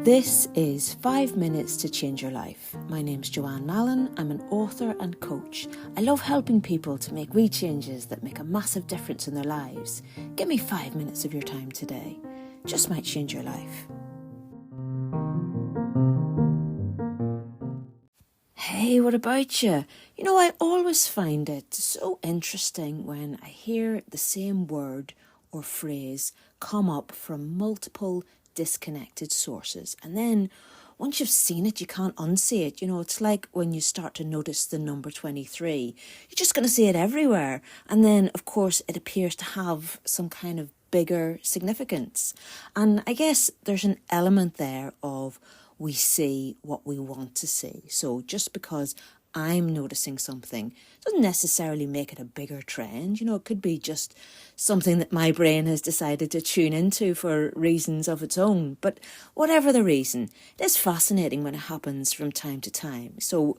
This is 5 Minutes to Change Your Life. My name's Joanne. I'm an author and coach. I love helping people to make wee changes that make a massive difference in their lives. Give me 5 minutes of your time today. Just might change your life. Hey, what about you? You know, I always find it so interesting when I hear the same word or phrase come up from multiple disconnected sources. And then once you've seen it, you can't unsee it. You know, it's like when you start to notice the number 23, you're just going to see it everywhere. And then, of course, it appears to have some kind of bigger significance. And I guess there's an element there of we see what we want to see. So just because I'm noticing something doesn't necessarily make it a bigger trend. You know, it could be just something that my brain has decided to tune into for reasons of its own. But whatever the reason, it is fascinating when it happens from time to time. So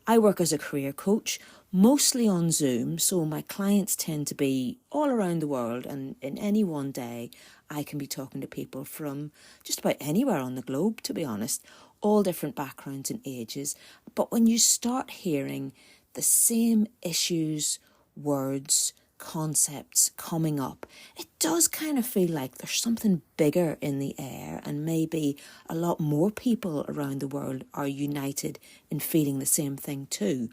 I work as a career coach, mostly on Zoom. So my clients tend to be all around the world, and in any one day, I can be talking to people from just about anywhere on the globe, to be honest, all different backgrounds and ages. But when you start hearing the same issues, words, concepts coming up, it does kind of feel like there's something bigger in the air, and maybe a lot more people around the world are united in feeling the same thing too.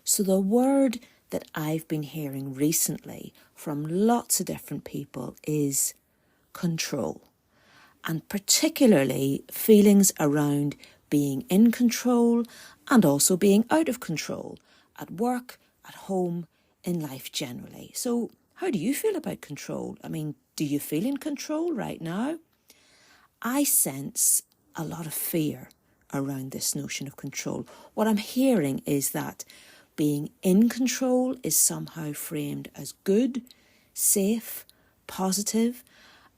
So the word that I've been hearing recently from lots of different people is control, and particularly feelings around being in control and also being out of control at work, at home, in life generally. So how do you feel about control? I mean, do you feel in control right now? I sense a lot of fear around this notion of control. What I'm hearing is that being in control is somehow framed as good, safe, positive,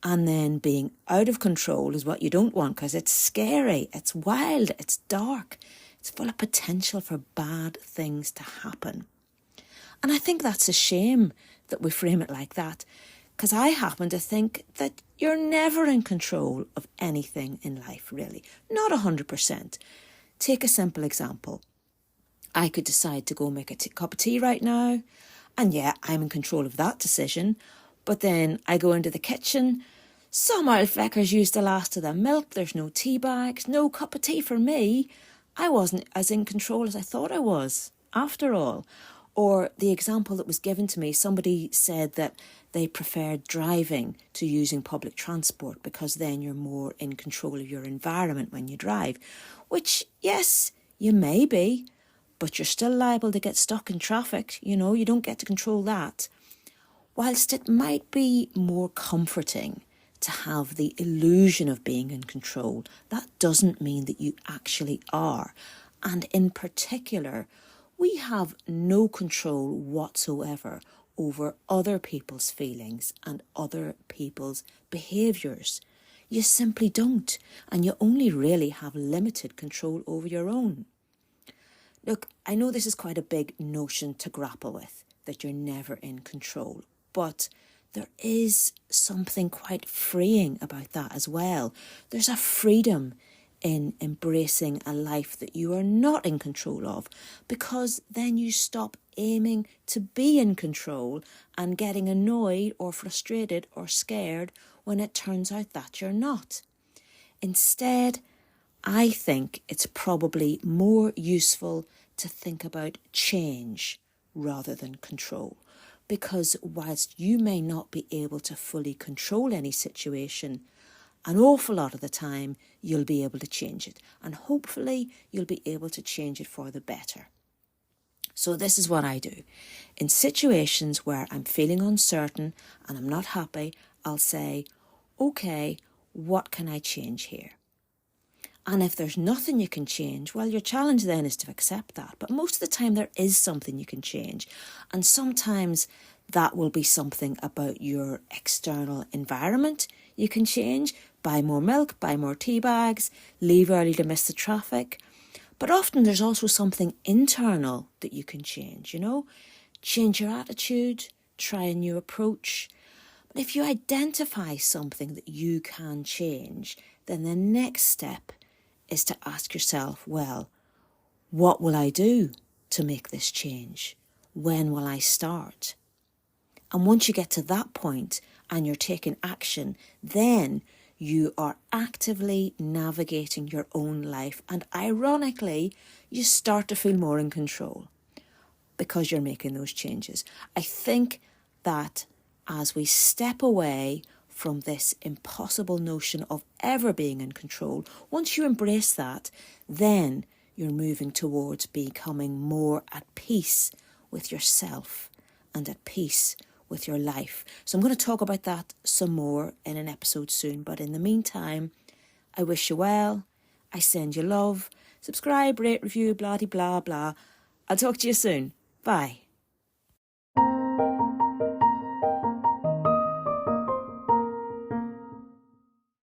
and then being out of control is what you don't want because it's scary, it's wild, it's dark, it's full of potential for bad things to happen. And I think that's a shame that we frame it like that, because I happen to think that you're never in control of anything in life, really. Not 100%. Take a simple example. I could decide to go make a cup of tea right now, and yeah, I'm in control of that decision. But then I go into the kitchen, some old feckers used the last of the milk, there's no tea bags, no cup of tea for me. I wasn't as in control as I thought I was, after all. Or the example that was given to me, somebody said that they preferred driving to using public transport because then you're more in control of your environment when you drive. Which, yes, you may be, but you're still liable to get stuck in traffic. You know, you don't get to control that. Whilst it might be more comforting to have the illusion of being in control, that doesn't mean that you actually are. And in particular, we have no control whatsoever over other people's feelings and other people's behaviours. You simply don't, and you only really have limited control over your own. Look, I know this is quite a big notion to grapple with, that you're never in control, but there is something quite freeing about that as well. There's a freedom in embracing a life that you are not in control of, because then you stop aiming to be in control and getting annoyed or frustrated or scared when it turns out that you're not. Instead, I think it's probably more useful to think about change rather than control. Because whilst you may not be able to fully control any situation, an awful lot of the time you'll be able to change it. And hopefully you'll be able to change it for the better. So this is what I do. In situations where I'm feeling uncertain and I'm not happy, I'll say, okay, what can I change here? And if there's nothing you can change, well, your challenge then is to accept that. But most of the time there is something you can change. And sometimes that will be something about your external environment you can change. Buy more milk, buy more tea bags, leave early to miss the traffic. But often there's also something internal that you can change, you know. Change your attitude, try a new approach. But if you identify something that you can change, then the next step is to ask yourself, well, what will I do to make this change? When will I start? And once you get to that point and you're taking action, then you are actively navigating your own life. And ironically, you start to feel more in control because you're making those changes. I think that as we step away from this impossible notion of ever being in control, once you embrace that, then you're moving towards becoming more at peace with yourself and at peace with your life. So I'm going to talk about that some more in an episode soon. But in the meantime, I wish you well. I send you love. Subscribe, rate, review, blah, blah, blah. I'll talk to you soon. Bye.